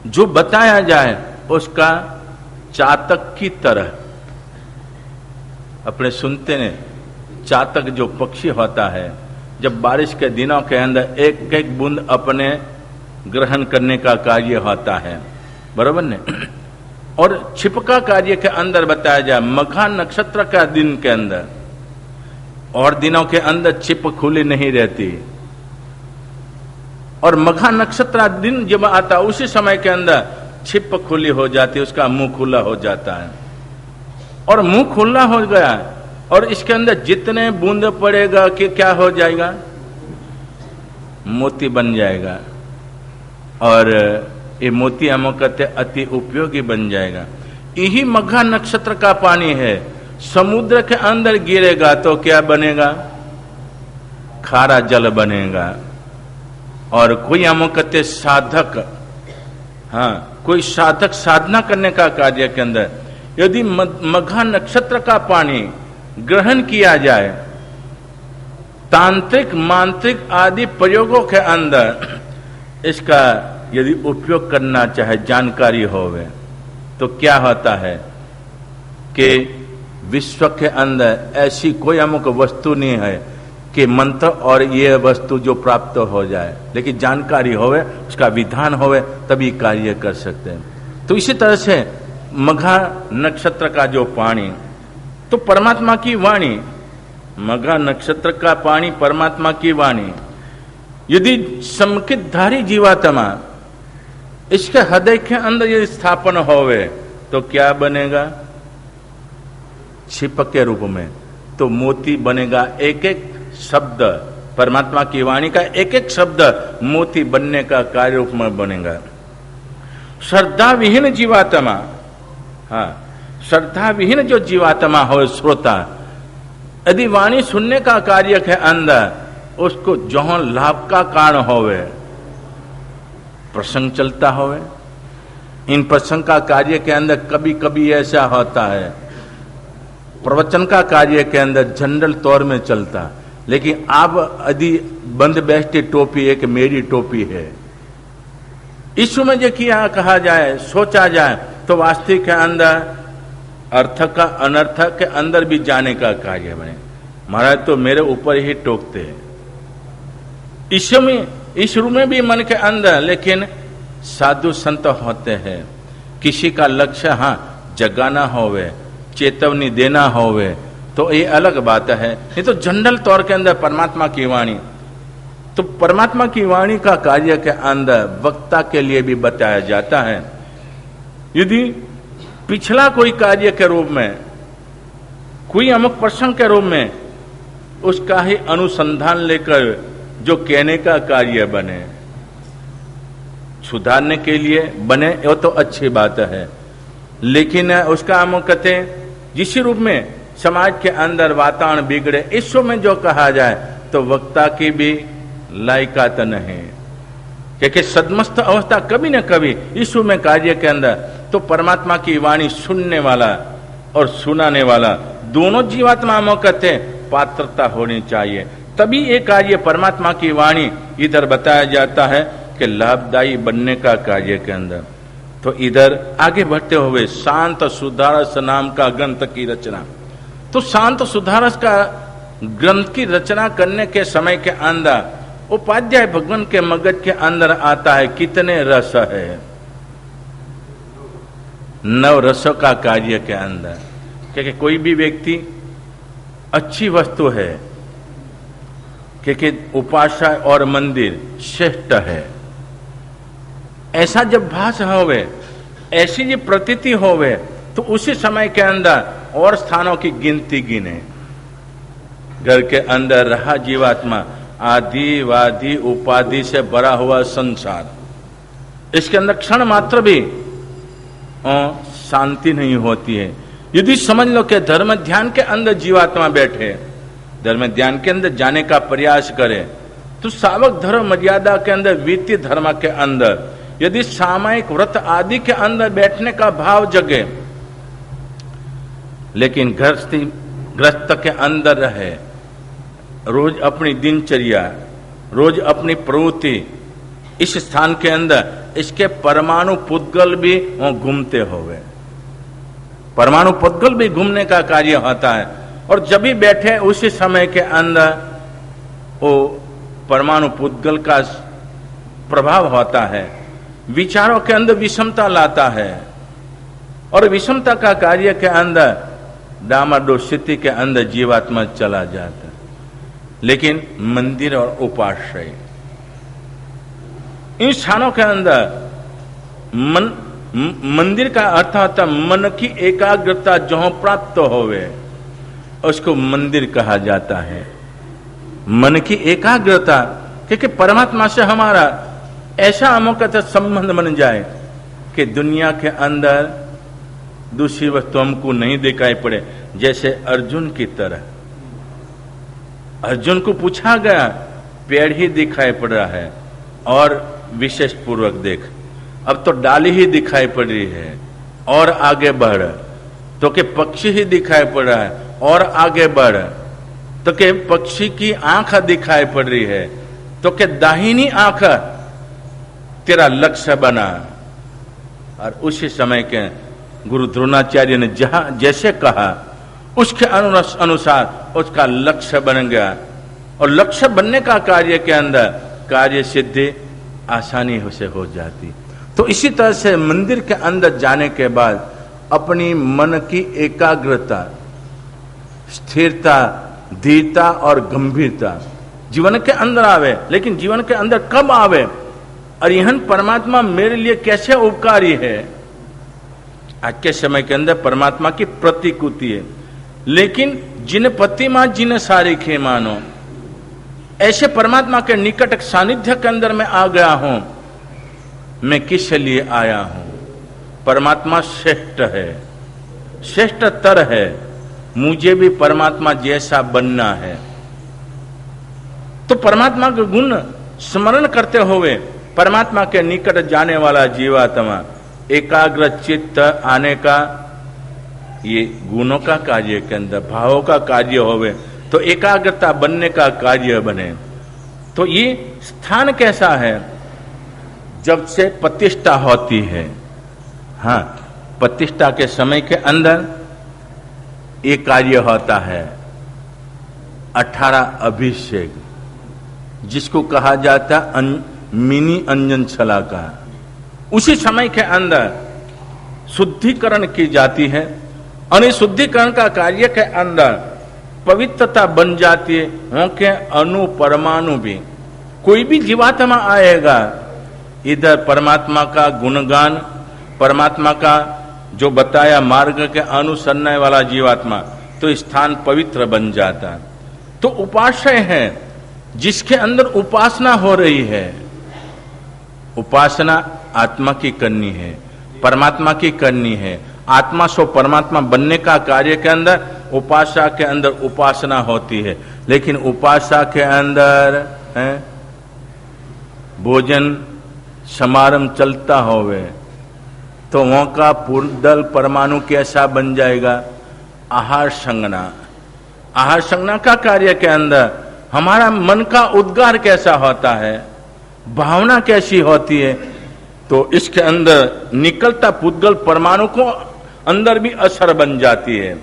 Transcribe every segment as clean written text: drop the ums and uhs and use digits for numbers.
जो बताया जाए उसका चातक की तरह, अपने सुनते ने चातक जो पक्षी होता है, जब बारिश के दिनों के अंदर एक एक बूंद अपने ग्रहण करने का कार्य होता है, बराबर ने। और छिपका कार्य के अंदर बताया जाए मघा नक्षत्र का दिन के अंदर, और दिनों के अंदर छिप खुली नहीं रहती, और मघा नक्षत्र दिन जब आता उसी समय के अंदर छिप खुली हो जाती, उसका मुंह खुला हो जाता है। और मुंह खुला हो गया और इसके अंदर जितने बूंद पड़ेगा कि क्या हो जाएगा, मोती बन जाएगा। और ये मोती हम कहते अति उपयोगी बन जाएगा। यही मघा नक्षत्र का पानी है, समुद्र के अंदर गिरेगा तो क्या बनेगा, खारा जल बनेगा। और कोई हम कहते साधक, हाँ, कोई साधक साधना करने का कार्य के अंदर यदि मघा नक्षत्र का पानी ग्रहण किया जाए, तांत्रिक मांत्रिक आदि प्रयोगों के अंदर इसका यदि उपयोग करना चाहे, जानकारी होवे, तो क्या होता है कि विश्व के अंदर ऐसी कोई अमुक वस्तु नहीं है कि मंत्र और ये वस्तु जो प्राप्त हो जाए, लेकिन जानकारी होवे, उसका विधान होवे, तभी कार्य कर सकते हैं। तो इसी तरह से मघा नक्षत्र का जो पानी, तो परमात्मा की वाणी, मघा नक्षत्र का पानी परमात्मा की वाणी, यदि समकितधारी जीवात्मा इसके हृदय के अंदर यदि स्थापन होवे तो क्या बनेगा, छिप के रूप में, तो मोती बनेगा। एक एक शब्द परमात्मा की वाणी का, एक एक शब्द मोती बनने का कार्य रूप में बनेगा। श्रद्धा विहीन जीवात्मा, हाँ, श्रद्धा विहीन जो जीवात्मा हो, श्रोता, यदि वाणी सुनने का कार्य के अंदर उसको जहां लाभ का कारण होवे, प्रसंग चलता होवे, इन प्रसंग का कार्य के अंदर कभी कभी ऐसा होता है, प्रवचन का कार्य के अंदर जनरल तौर में चलता, लेकिन अब यदि बंद बैठती टोपी एक मेरी टोपी है, इस में जो किया कहा जाए, सोचा जाए, तो वास्तविक के अंदर अर्थ का अनर्थ के अंदर भी जाने का कार्य बने। महाराज तो मेरे ऊपर ही टोकते हैं, इस रूप में भी मन के अंदर, लेकिन साधु संत होते हैं, किसी का लक्ष्य हाँ जगाना होवे, चेतवनी देना होवे, तो ये अलग बात है। नहीं तो जनरल तौर के अंदर परमात्मा की वाणी, तो परमात्मा की वाणी का कार्य के अंदर वक्ता के लिए भी बताया जाता है। यदि पिछला कोई कार्य के रूप में, कोई अमुक प्रसंग के रूप में उसका ही अनुसंधान लेकर जो कहने का कार्य बने, सुधारने के लिए बने, वो तो अच्छी बात है, लेकिन उसका हम कहते हैं जिस रूप में समाज के अंदर वातावरण बिगड़े, इस में जो कहा जाए तो वक्ता की भी लायकात नहीं, क्योंकि सदमस्त अवस्था कभी न कभी इस में कार्य के अंदर तो परमात्मा की वाणी सुनने वाला और सुनाने वाला दोनों जीवात्मा में कहते पात्रता होनी चाहिए, तभी ये कार्य परमात्मा की वाणी इधर बताया जाता है कि लाभदायी बनने का कार्य के अंदर। तो इधर आगे बढ़ते हुए शांत सुधारस नाम का ग्रंथ की रचना, तो शांत सुधारस का ग्रंथ की रचना करने के समय के अंदर उपाध्याय भगवान के मगज के अंदर आता है कितने रस है, 9 रसों का कार्य के अंदर, क्योंकि कोई भी व्यक्ति अच्छी वस्तु है, क्योंकि उपासना और मंदिर श्रेष्ठ है, ऐसा जब भास होवे, ऐसी जो प्रतीति होवे, तो उसी समय के अंदर और स्थानों की गिनती गिने। घर के अंदर रहा जीवात्मा, आदि वादि उपाधि से भरा हुआ संसार, इसके अंदर क्षण मात्र भी शांति नहीं होती है। यदि समझ लो कि धर्म ध्यान के अंदर जीवात्मा बैठे, धर्म ध्यान के अंदर जाने का प्रयास करे, तो सावक धर्म मर्यादा के अंदर, वित्तीय धर्म के अंदर यदि सामायिक व्रत आदि के अंदर बैठने का भाव जगे, लेकिन ग्रस्त के अंदर रहे, रोज अपनी दिनचर्या, रोज अपनी प्रवृत्ति, इस स्थान के अंदर इसके परमाणु पुद्गल भी वो घूमते होवे, परमाणु पुद्गल भी घूमने का कार्य होता है। और जब भी बैठे उसी समय के अंदर वो परमाणु पुद्गल का प्रभाव होता है, विचारों के अंदर विषमता लाता है और विषमता का कार्य के अंदर डामाडोल स्थिति के अंदर जीवात्मा चला जाता है। लेकिन मंदिर और उपाश्रय, इन स्थानों के अंदर मंदिर का अर्थ होता मन की एकाग्रता जो प्राप्त होवे उसको मंदिर कहा जाता है। मन की एकाग्रता, क्योंकि परमात्मा से हमारा ऐसा अमोकत संबंध बन जाए कि दुनिया के अंदर दूसरी वस्तु हमको नहीं दिखाई पड़े। जैसे अर्जुन की तरह, अर्जुन को पूछा गया पेड़ ही दिखाई पड़ रहा है और विशेष पूर्वक देख, अब तो डाली ही दिखाई पड़ रही है और आगे बढ़, तो के पक्षी ही दिखाई पड़ रहा है और आगे बढ़, तो के पक्षी की आंख दिखाई पड़ रही है, तो के दाहिनी आंख तेरा लक्ष्य बना। और उसी समय के गुरु द्रोणाचार्य ने जैसे कहा उसके अनुसार उसका लक्ष्य बन गया और लक्ष्य बनने का कार्य के अंदर कार्य सिद्धि आसानी से हो जाती। तो इसी तरह से मंदिर के अंदर जाने के बाद अपनी मन की एकाग्रता, स्थिरता, धीरता और गंभीरता जीवन के अंदर आवे। लेकिन जीवन के अंदर कब आवे और यह परमात्मा मेरे लिए कैसे उपकारी है? आज के समय के अंदर परमात्मा की प्रतिकृति है, लेकिन जिन प्रतिमा जिन सारी खे मानो, ऐसे परमात्मा के निकट सानिध्य के अंदर मैं आ गया हूं। मैं किस लिए आया हूं? परमात्मा श्रेष्ठ है, श्रेष्ठतर है, मुझे भी परमात्मा जैसा बनना है। तो परमात्मा के गुण स्मरण करते हुए परमात्मा के निकट जाने वाला जीवात्मा एकाग्र चित्त आने का, ये गुणों का कार्य के अंदर भावों का कार्य होवे तो एकाग्रता बनने का कार्य बने। तो ये स्थान कैसा है? जब से प्रतिष्ठा होती है, हाँ, प्रतिष्ठा के समय के अंदर ये कार्य होता है 18 अभिषेक, जिसको कहा जाता मिनी अंजन छला का। उसी समय के अंदर शुद्धिकरण की जाती है और इस शुद्धिकरण का कार्य के अंदर पवित्रता बन जाती है। वहां के अणु परमाणु भी, कोई भी जीवात्मा आएगा इधर परमात्मा का गुणगान, परमात्मा का जो बताया मार्ग के अनुसरने वाला जीवात्मा, तो स्थान पवित्र बन जाता। तो उपाश्रय है जिसके अंदर उपासना हो रही है। उपासना आत्मा की करनी है, परमात्मा की करनी है। आत्मा सो परमात्मा बनने का कार्य के अंदर उपासना के अंदर उपासना होती है। लेकिन उपासना के अंदर है भोजन समारंभ चलता होवे तो वहां का पूर्दल परमाणु कैसा बन जाएगा? आहार संगना। आहार संगना का कार्य के अंदर हमारा मन का उद्गार कैसा होता है, भावना कैसी होती है, तो इसके अंदर निकलता पुद्गल परमाणु को अंदर भी असर बन जाती है।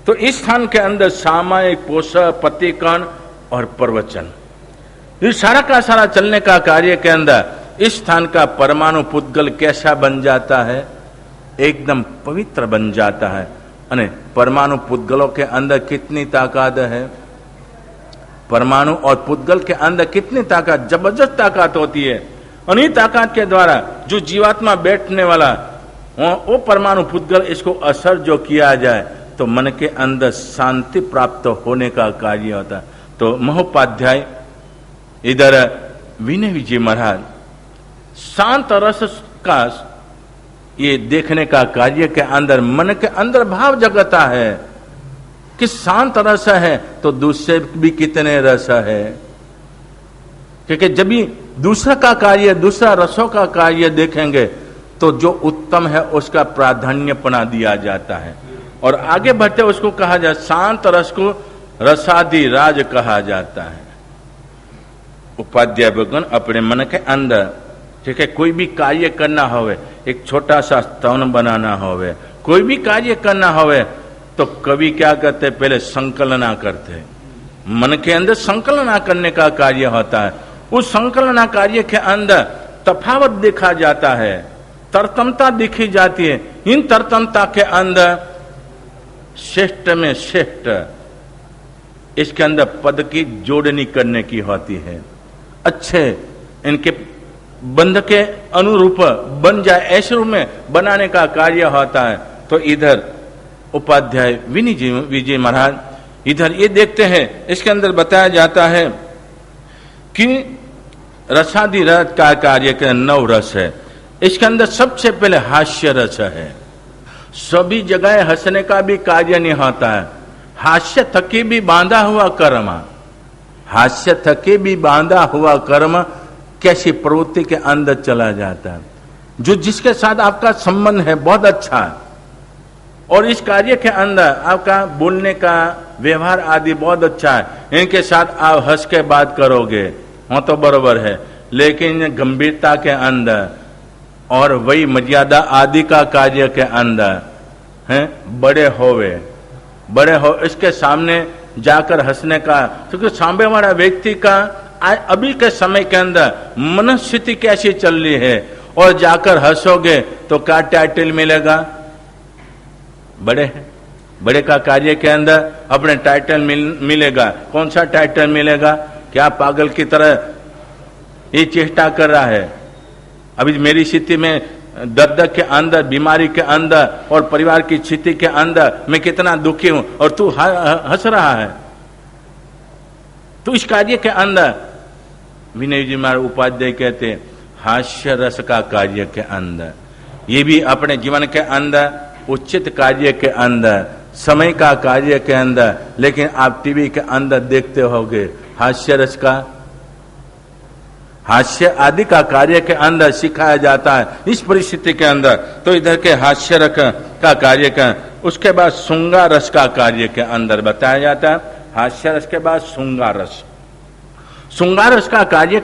तो इस स्थान के अंदर सामायिक पोषण, प्रतिकरण और प्रवचन, ये सारा का सारा चलने का कार्य के अंदर इस स्थान का परमाणु पुद्गल कैसा बन जाता है? एकदम पवित्र बन जाता है। अने परमाणु पुद्गलों के अंदर कितनी ताकत है? परमाणु और पुद्गल के अंदर कितनी ताकत, जबरदस्त ताकत होती है। उन्हीं ताकत के द्वारा जो जीवात्मा बैठने वाला वो परमाणु पुद्गल, इसको असर जो किया जाए तो मन के अंदर शांति प्राप्त होने का कार्य होता है। तो महोपाध्याय इधर विनय विजय महाराज शांत रस का ये देखने का कार्य के अंदर मन के अंदर भाव जगता है कि शांत रस है तो दूसरे भी कितने रस है। क्योंकि जब भी दूसरा का कार्य, दूसरा रसों का कार्य देखेंगे तो जो उत्तम है उसका प्राधान्यपना दिया जाता है और आगे बढ़ते उसको कहा जाता, शांत रस को रसादि राज कहा जाता है। उपाध्याय भगवान अपने मन के अंदर ठीक है, कोई भी कार्य करना होवे, एक छोटा सा स्तवन बनाना होवे, कोई भी कार्य करना होवे, तो कवि क्या करते, पहले संकलना करते, मन के अंदर संकलना करने का कार्य होता है। उस संकलना कार्य के अंदर तफावत देखा जाता है, तरतमता दिखी जाती है। इन तरतमता के अंदर श्रेष्ठ में श्रेष्ठ, इसके अंदर पद की जोड़नी करने की होती है, अच्छे इनके बंध के अनुरूप बन जाए, ऐसे रूप में बनाने का कार्य होता है। तो इधर उपाध्याय विजय महाराज इधर ये देखते हैं, इसके अंदर बताया जाता है कि रसादि रस का कार्य के 9 रस है। इसके अंदर सबसे पहले हास्य रस है। सभी जगह हंसने का भी कार्य नहीं होता है, हास्य थकी भी बांधा हुआ कर्म, हास्य थके भी बांधा हुआ कर्म कैसी प्रवृत्ति के अंदर चला जाता है। जो जिसके साथ आपका संबंध है बहुत अच्छा है, और इस कार्य के अंदर आपका बोलने का व्यवहार आदि बहुत अच्छा है, इनके साथ आप हंस के बात करोगे, हाँ तो बराबर है, लेकिन गंभीरता के अंदर और वही मर्यादा आदि का कार्य के अंदर है, बड़े हो इसके सामने जाकर हंसने का, क्योंकि सामने वाला व्यक्ति का अभी के समय के अंदर मनस्थिति कैसी चल रही है, और जाकर हंसोगे तो क्या टाइटल मिलेगा, बड़े का कार्य के अंदर अपने टाइटल मिलेगा। कौन सा टाइटल मिलेगा? क्या पागल की तरह ये चेष्टा कर रहा है, अभी मेरी स्थिति में दर्द के अंदर, बीमारी के अंदर और परिवार की स्थिति के अंदर मैं कितना दुखी हूं, और तू हंस रहा है। तो इस कार्य के अंदर विनय जी महाराज उपाध्याय कहते हैं, हास्य रस का कार्य के अंदर, ये भी अपने जीवन के अंदर, उचित कार्य के अंदर, समय का कार्य के अंदर, लेकिन आप टीवी के अंदर देखते होगे हास्य रस का, हास्य आदि का कार्य के अंदर सिखाया जाता है इस परिस्थिति के अंदर। तो इधर के हास्य रस का कार्य का, उसके बाद श्रृंगार रस का कार्य के अंदर बताया जाता है। हास्य रस के बाद श्रृंगार रस, श्रृंगार रस का कार्य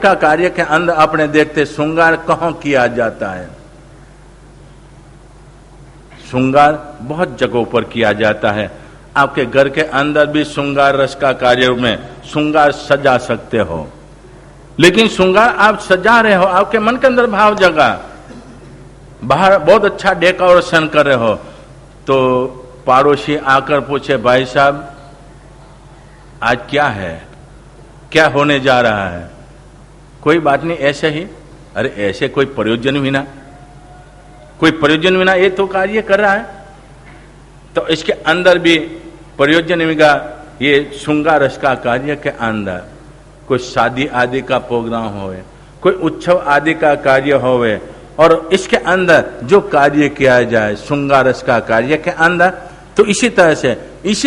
के अंदर अपने देखते श्रृंगार कहाँ किया जाता है। श्रृंगार बहुत जगहों पर किया जाता है। आपके घर के अंदर भी श्रृंगार रस का कार्य में श्रृंगार सजा सकते हो, लेकिन श्रृंगार आप सजा रहे हो, आपके मन के अंदर भाव जगा, बाहर बहुत अच्छा डेकोरेशन कर रहे हो, तो पड़ोसी आकर पूछे, भाई साहब आज क्या है, क्या होने जा रहा है? कोई बात नहीं, ऐसे ही। अरे ऐसे कोई प्रयोजन विना ये तो कार्य कर रहा है। तो इसके अंदर भी प्रयोजन विगा, ये श्रृंगार रस का कार्य के अंदर कोई शादी आदि का प्रोग्राम होवे, कोई उत्सव आदि का कार्य होवे, और इसके अंदर जो कार्य किया जाए श्रृंगार रस का कार्य के अंदर, तो इसी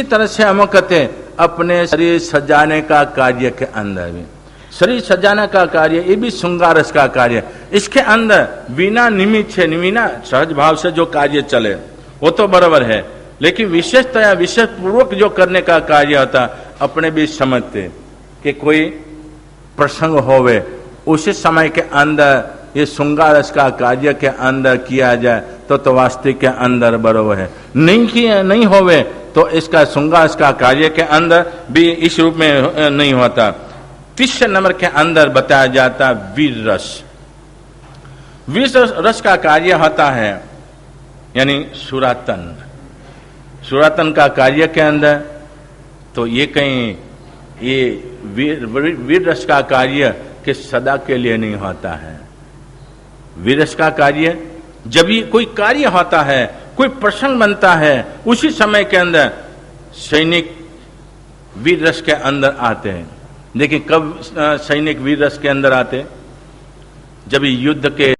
तरह से हम कहते हैं अपने शरीर सजाने का कार्य के अंदर भी, शरीर सजाने का कार्य ये भी श्रृंगार रस का कार्य। इसके अंदर बिना निमित्त से, बिना सहज भाव से जो कार्य चले वो तो बराबर है, लेकिन विशेषतया विशेष पूर्वक जो करने का कार्य होता, अपने भी समझते कि कोई प्रसंग होवे, उसी समय के अंदर ये श्रृंगार रस का कार्य के अंदर किया जाए तो वास्तविक के अंदर बराबर है। नहीं होवे तो इसका श्रृंगार रस का कार्य के अंदर भी इस रूप में नहीं होता। तीसरे नंबर के अंदर बताया जाता वीर रस। वीर रस का कार्य होता है यानी सुरातन का कार्य के अंदर, तो ये कहीं ये वीर रस का कार्य कि सदा के लिए नहीं होता है। वीर रस का कार्य जब भी कोई कार्य होता है, कोई प्रसंग बनता है, उसी समय के अंदर सैनिक वीर रस के अंदर आते हैं। लेकिन कब सैनिक वीर रस के अंदर आते? जब युद्ध के